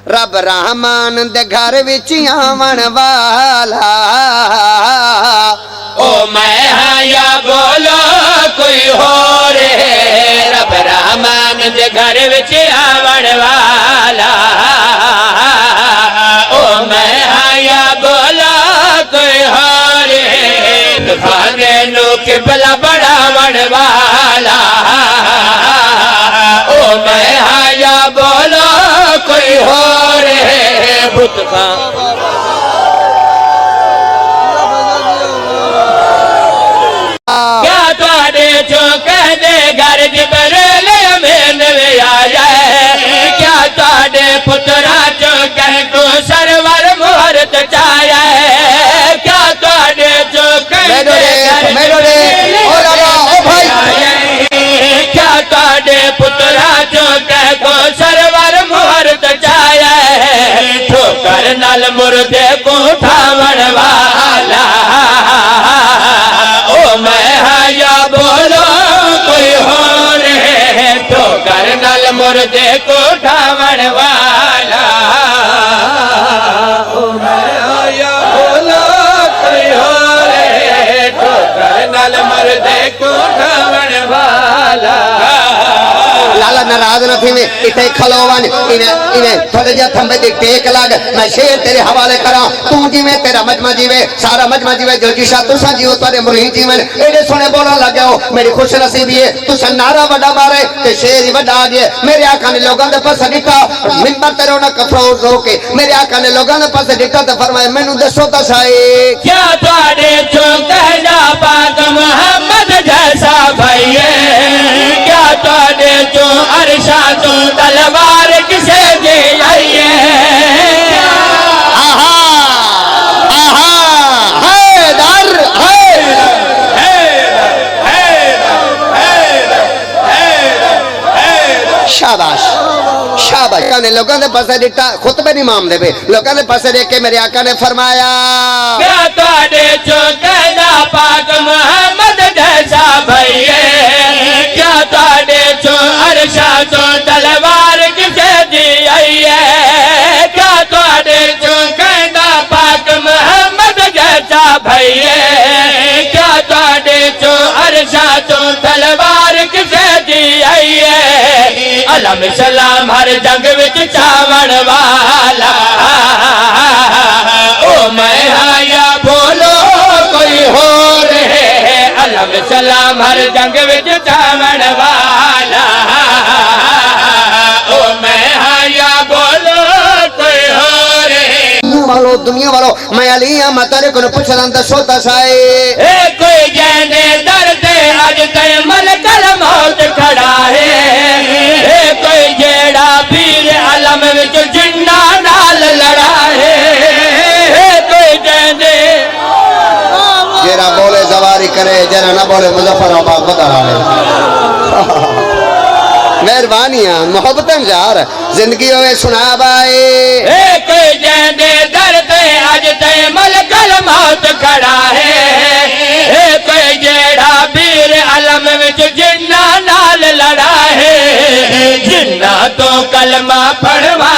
रब रहमान दे घर विच आवन वाला ओ मैं हाँ या बोलो कोई होर रब रहमान दे घर विच आवन वाला ओ मैं हाँ या बोलो कोई होर खाने नो किबला बढ़ावन वाला ओ मैं हाँ या बोलो कोई होर बुत खां क्या तुहाडे चो कहदे घर जिबरील अमीन वे आया क्या तुहाडे पुत्रा चो कह को सरवर मुहूर्त चाया क्या तुहाडे चो कहदे क्या तुहाडे पुत्रा चो कह को सरवर मुहूर्त चाया ठोकर नाल मुर्दे को उठावन वाला ओ मैं हाँ या बोलो कोई होर ठोकर नाल मुर्दे को उठावन वाला ओ मैं हाँ या बोलो कोई होर ठोकर नाल मुर्दे को उठावन वाला लाला नाराज न थी में इथे खलोवन इन्हें थोड़े जा थंबे दी टेक लग मैं शेर तेरे हवाले करा तू जीवे तेरा मजमा जीवे सारा मजमा जीवे जो जिशा तुसा जीवो तारे मुरीद जीवन एडे सोने बोलने लग जाओ मेरी खुश नसीबी है तुसा नारा वड्डा मारे ते शेर ही वड्डा आ गया मेरे आका ने लोगों दे पास डिटा मिंबर ते रोना कफरोज होके मेरे आका ने लोगों दे पास डिटा ते फरमाया मैनू दसो ता साए क्या तुहाडे चो कहना पाक मोहम्मद जैसा भाई क्या तुहाडे चो अरशा तो तलवार किसे दे आई है आहा आहा हैदर शाबाश शाबाश ने लोगों ने पास दिता खुतबे नहीं इमाम दे लोगों ने पास देख के मेरे आका ने फरमाया क्या तुहाडे चो कहना पाक मोहम्मद जैसा भाई क्या तुहाडे चो अरशा तो तलवार किसे दी आई है क्या तुहाडे चो कहना पाक मोहम्मद जैसा भाई क्या तुहाडे चो अरशा तो तलवार किसे दी आई है अलम सलाम हर जंग विच चावण वाला ओ मैं हाँ या बोलो कोई होर अलम सलाम हर जंग विच चावण वाला ओ मैं हाँ या बोलो कोई होर दुनिया वालों मैं अली हां मैं तेरे को पूछदा दसो ता साए कोई जैने दर ते अज ते मलकल मौत खड़ा है कोई जेड़ा पीर अलम विच जिन्ना नाल लड़ा है कोई जैने जेरा बोले सवारी करे जरा ना बोले मुजफ्फराबाद बता रहा है मेहरबानियां मोहब्बतें जार जिंदगी होवे सुना बाए कोई जैने दर ते अज ते मलकल मौत खड़ा है कोई जेड़ा पीर अलम विच जिन्ना नाल लड़ा है जिन्ना तो कलमा पढ़वा